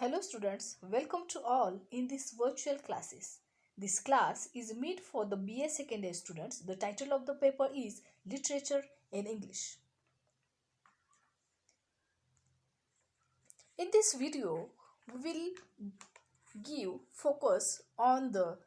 Hello students, welcome to all in this virtual classes. This class is meant for the BA second year students. The title of the paper is Literature in English. In this video, we will give focus on the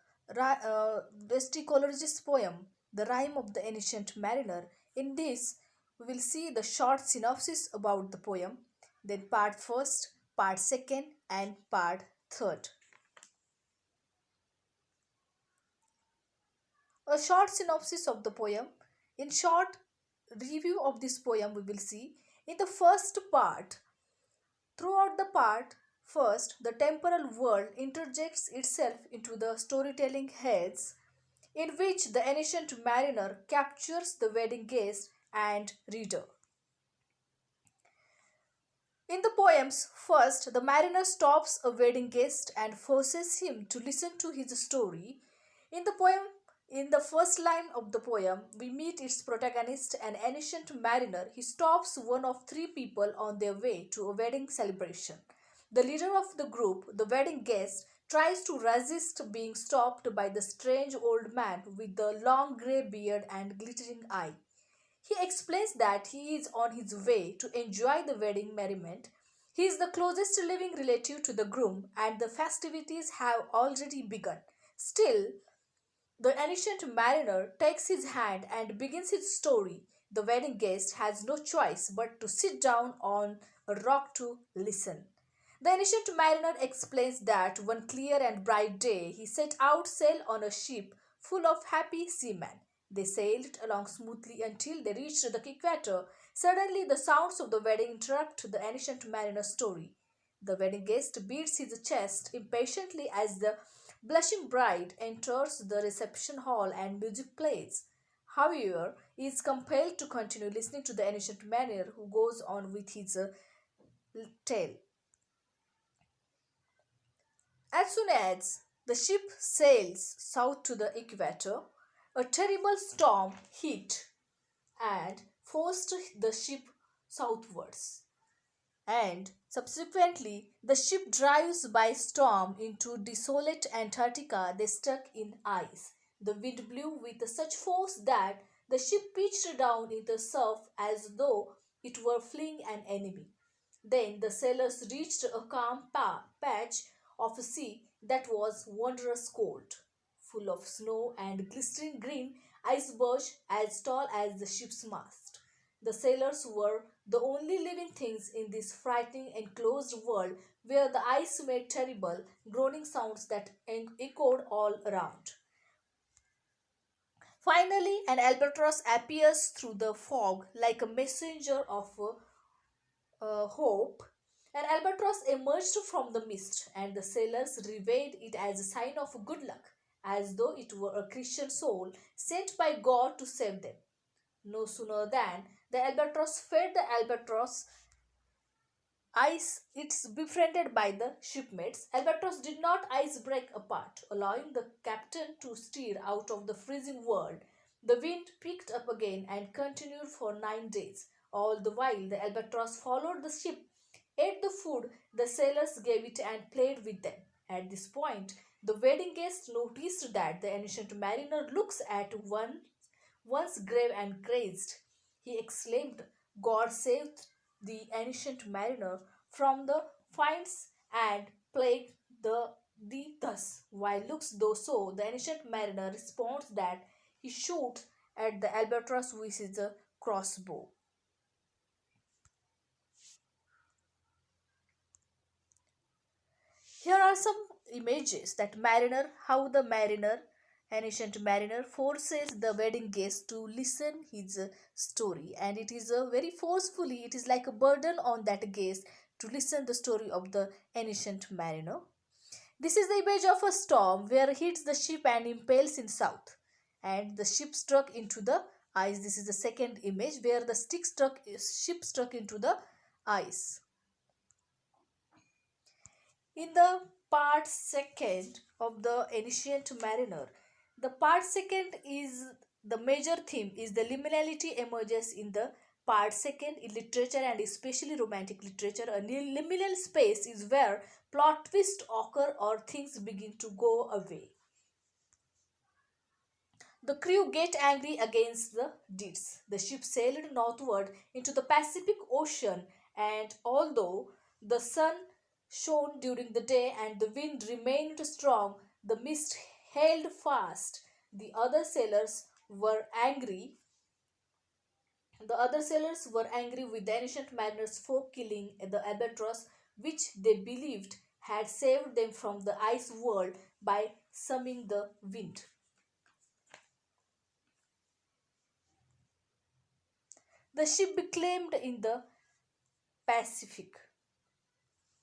esticologist poem, The Rime of the Ancient Mariner. In this, we will see the short synopsis about the poem, then part first, part second and part third. A short synopsis of the poem. In short review of this poem, we will see in the first part. Throughout the part, first, the temporal world interjects itself into the storytelling heads, in which the ancient mariner captures the wedding guest and reader. In the poem's first, the mariner stops a wedding guest and forces him to listen to his story. In the poem, in the first line of the poem, we meet its protagonist, an ancient mariner. He stops one of three people on their way to a wedding celebration. The leader of the group, the wedding guest, tries to resist being stopped by the strange old man with the long grey beard and glittering eye. He explains that he is on his way to enjoy the wedding merriment. He is the closest living relative to the groom, and the festivities have already begun. Still, the ancient mariner takes his hand and begins his story. The wedding guest has no choice but to sit down on a rock to listen. The ancient mariner explains that one clear and bright day he set out sail on a ship full of happy seamen. They sailed along smoothly until they reached the equator. Suddenly, the sounds of the wedding interrupt the ancient mariner's story. The wedding guest beats his chest impatiently as the blushing bride enters the reception hall and music plays. However, he is compelled to continue listening to the ancient mariner, who goes on with his tale. As soon as the ship sails south to the equator, a terrible storm hit and forced the ship southwards. And subsequently, the ship drives by storm into desolate Antarctica. They stuck in ice. The wind blew with such force that the ship pitched down in the surf as though it were fleeing an enemy. Then the sailors reached a calm patch of sea that was wondrous cold, full of snow and glistening green icebergs as tall as the ship's mast. The sailors were the only living things in this frightening enclosed world, where the ice made terrible groaning sounds that echoed all around. Finally, an albatross appears through the fog like a messenger of hope. An albatross emerged from the mist, and the sailors revered it as a sign of good luck, as though it were a Christian soul sent by God to save them. No sooner than the albatross fed the albatross ice it's befriended by the shipmates, albatross did not ice break apart, allowing the captain to steer out of the freezing world. The wind picked up again and continued for 9 days. All the while, the albatross followed the ship, ate the food the sailors gave it, and played with them. At this point, the wedding guest noticed that the ancient mariner looks at once grave and crazed. He exclaimed, God saved the ancient mariner from the fiends and plague the thus. While looks though so, the ancient mariner responds that he shoots at the albatross with his crossbow. Here are some images that how the ancient mariner forces the wedding guest to listen his story, and it is very forcefully. It is like a burden on that guest to listen the story of the ancient mariner. This is the image of a storm where it hits the ship and impales in south, and the ship struck into the ice. This is the second image where the ship struck into the ice. In the part second of the ancient mariner, the part second is the major theme is the liminality emerges in the Part second, in literature and especially romantic literature, a liminal space is where plot twists occur or things begin to go away. The crew get angry against the deeds. The ship sailed northward into the Pacific Ocean, and although the sun shone during the day and the wind remained strong, the mist held fast. The other sailors were angry. The other sailors were angry with the ancient mariners for killing the albatross, which they believed had saved them from the ice world by summing the wind. The ship beclaimed in the Pacific.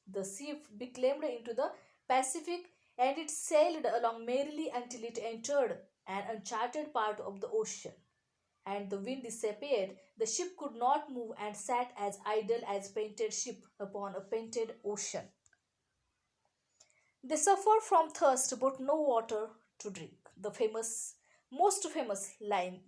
The ship beclaimed into the Pacific and it sailed along merrily until it entered an uncharted part of the ocean. And the wind disappeared. The ship could not move and sat as idle as painted ship upon a painted ocean. They suffer from thirst but no water to drink. The most famous line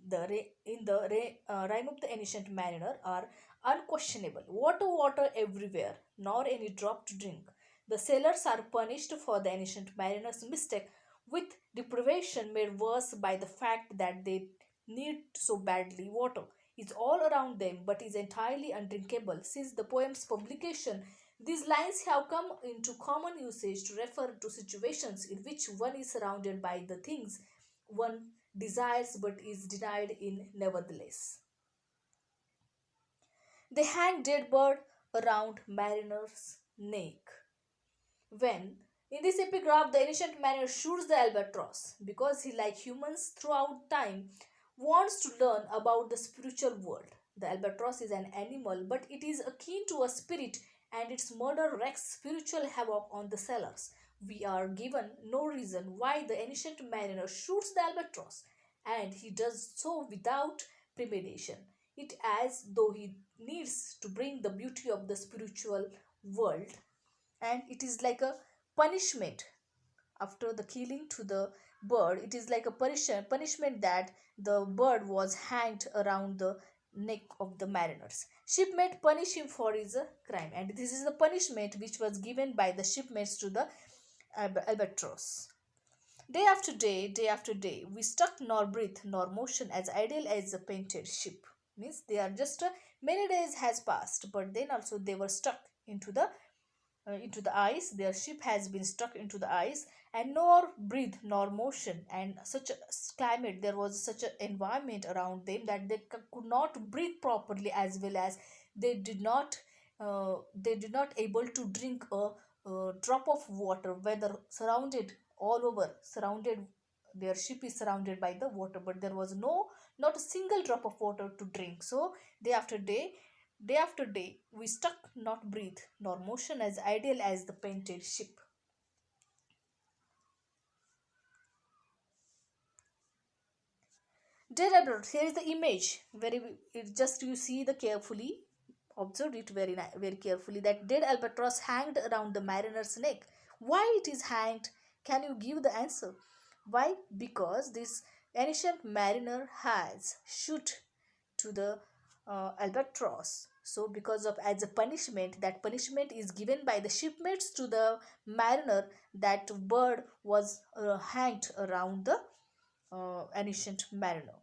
in the rhyme of the ancient mariner are unquestionable. Water, water everywhere, nor any drop to drink. The sailors are punished for the ancient mariner's mistake, with deprivation made worse by the fact that they need so badly. Water is all around them but is entirely undrinkable. Since the poem's publication, these lines have come into common usage to refer to situations in which one is surrounded by the things one desires but is denied in nevertheless. They hang dead bird around mariner's neck. When in this epigraph the ancient mariner shoots the albatross because he, like humans throughout time, wants to learn about the spiritual world. The albatross is an animal, but it is akin to a spirit, and its murder wreaks spiritual havoc on the sailors. We are given no reason why the ancient mariner shoots the albatross, and he does so without premeditation. It as though he needs to bring the beauty of the spiritual world, and it is like a punishment after the killing to the bird. It is like a punishment that the bird was hanged around the neck of the mariners. Shipmate punish him for his crime, and this is the punishment which was given by the shipmates to the albatross. Day after day, we stuck nor breath nor motion as idle as a painted ship. Means they are just many days has passed, but then also they were stuck into the ice. Their ship has been stuck into the ice, and nor breathe nor motion, and such a climate, there was such an environment around them that they could not breathe properly, as well as they did not able to drink a drop of water, whether surrounded all over surrounded. Their ship is surrounded by the water, but there was not a single drop of water to drink. So day after day, day after day, we stuck not breathe nor motion as ideal as the painted ship. Dear Abroad, here is the image. It just you see the carefully, observe it very carefully, that dead albatross hanged around the mariner's neck. Why it is hanged? Can you give the answer? Why? Because this ancient mariner has shoot to the albatross. So because of as a punishment, that punishment is given by the shipmates to the mariner, that bird was hanged around the ancient mariner.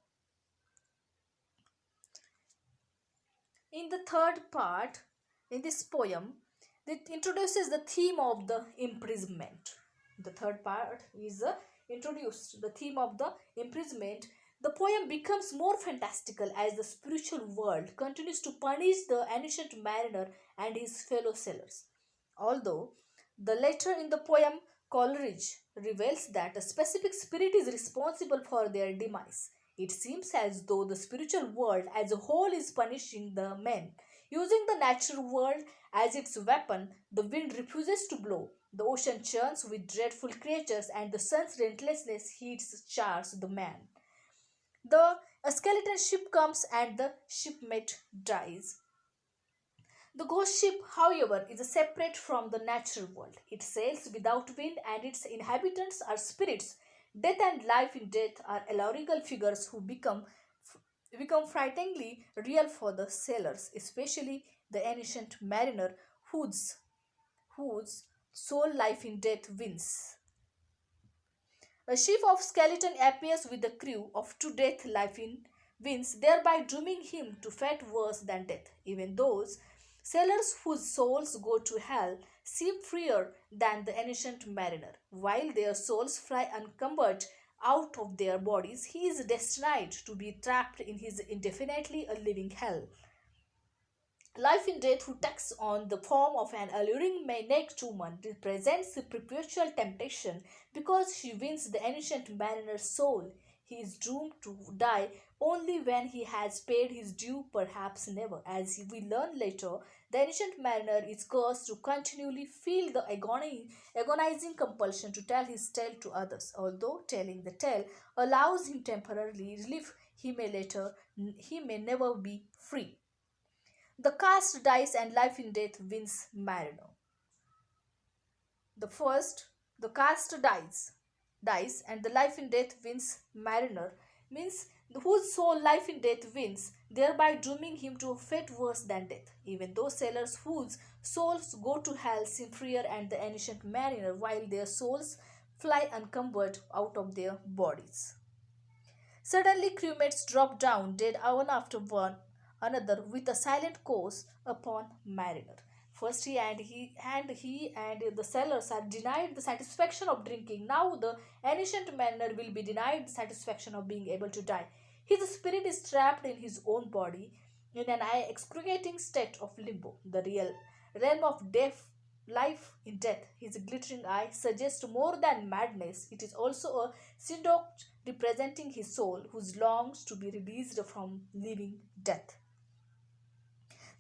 In the third part, in this poem, it introduces the theme of the imprisonment. The third part is introduced the theme of the imprisonment. The poem becomes more fantastical as the spiritual world continues to punish the ancient mariner and his fellow sailors. Although the letter in the poem Coleridge reveals that a specific spirit is responsible for their demise, it seems as though the spiritual world as a whole is punishing the men. Using the natural world as its weapon, the wind refuses to blow, the ocean churns with dreadful creatures, and the sun's relentlessness heats chars the man. A skeleton ship comes and the shipmate dies. The ghost ship, however, is separate from the natural world. It sails without wind and its inhabitants are spirits. Death and life in death are allegorical figures who become become frighteningly real for the sailors, especially the ancient mariner whose sole life in death wins. A ship of skeleton appears with the crew of two death life in wins, thereby dooming him to fate worse than death. Even those sailors whose souls go to hell seem freer than the ancient mariner. While their souls fly unencumbered out of their bodies, he is destined to be trapped in his indefinitely a living hell. Life in Death, who takes on the form of an alluring naked woman, represents the perpetual temptation because she wins the ancient mariner's soul. He is doomed to die only when he has paid his due, perhaps never. As we learn later, the ancient mariner is cursed to continually feel the agonizing compulsion to tell his tale to others. Although telling the tale allows him temporary relief, he may never be free. The cast dies and life in death wins Mariner. The first, the cast dies and the life in death wins Mariner means whose soul life in death wins, thereby dooming him to a fate worse than death. Even those sailors whose souls go to hell seem freer and the ancient mariner, while their souls fly unencumbered out of their bodies. Suddenly, crewmates drop down, dead one after one another, with a silent curse upon mariner. First, he and the sailors are denied the satisfaction of drinking. Now, the ancient mariner will be denied the satisfaction of being able to die. His spirit is trapped in his own body in an excruciating state of limbo, the real realm of death, life in death. His glittering eye suggests more than madness. It is also a synecdoche representing his soul, who longs to be released from living death.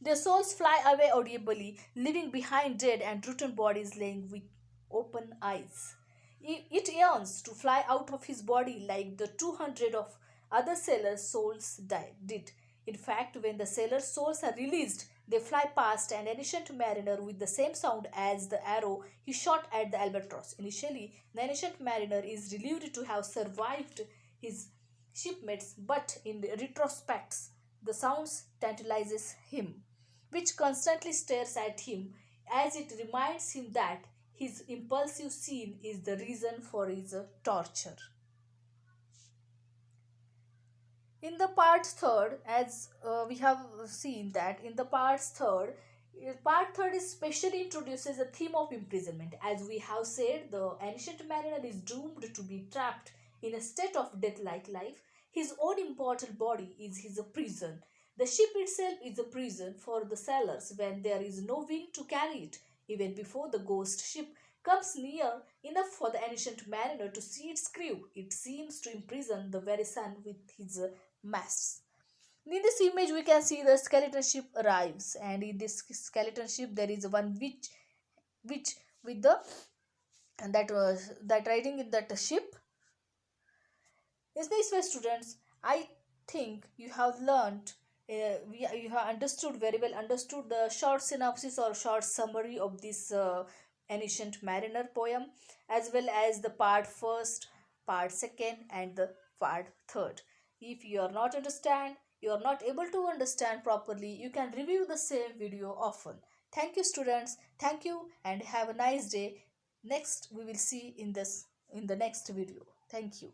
Their souls fly away audibly, leaving behind dead and rotten bodies lying with open eyes. It yearns to fly out of his body like the 200 of other sailors' souls did. In fact, when the sailors' souls are released, they fly past an ancient mariner with the same sound as the arrow he shot at the albatross. Initially, the ancient mariner is relieved to have survived his shipmates, but in retrospect, the sounds tantalizes him, which constantly stares at him as it reminds him that his impulsive scene is the reason for his torture. In the part third, as we have seen that in the part third is specially introduces the theme of imprisonment. As we have said, the ancient mariner is doomed to be trapped in a state of death-like life. His own immortal body is his prison. The ship itself is a prison for the sailors when there is no wind to carry it. Even before the ghost ship comes near enough for the ancient mariner to see its crew, it seems to imprison the very sun with his masts. In this image, we can see the skeleton ship arrives, and in this skeleton ship, there is one witch with the and that riding in that ship. Is this way, students? I think you have learned. You have understood very well. Understood the short synopsis or short summary of this ancient mariner poem, as well as the part first, part second, and the part third. If you are not understand, you are not able to understand properly, you can review the same video often. Thank you, students. Thank you, and have a nice day. Next, we will see in the next video. Thank you.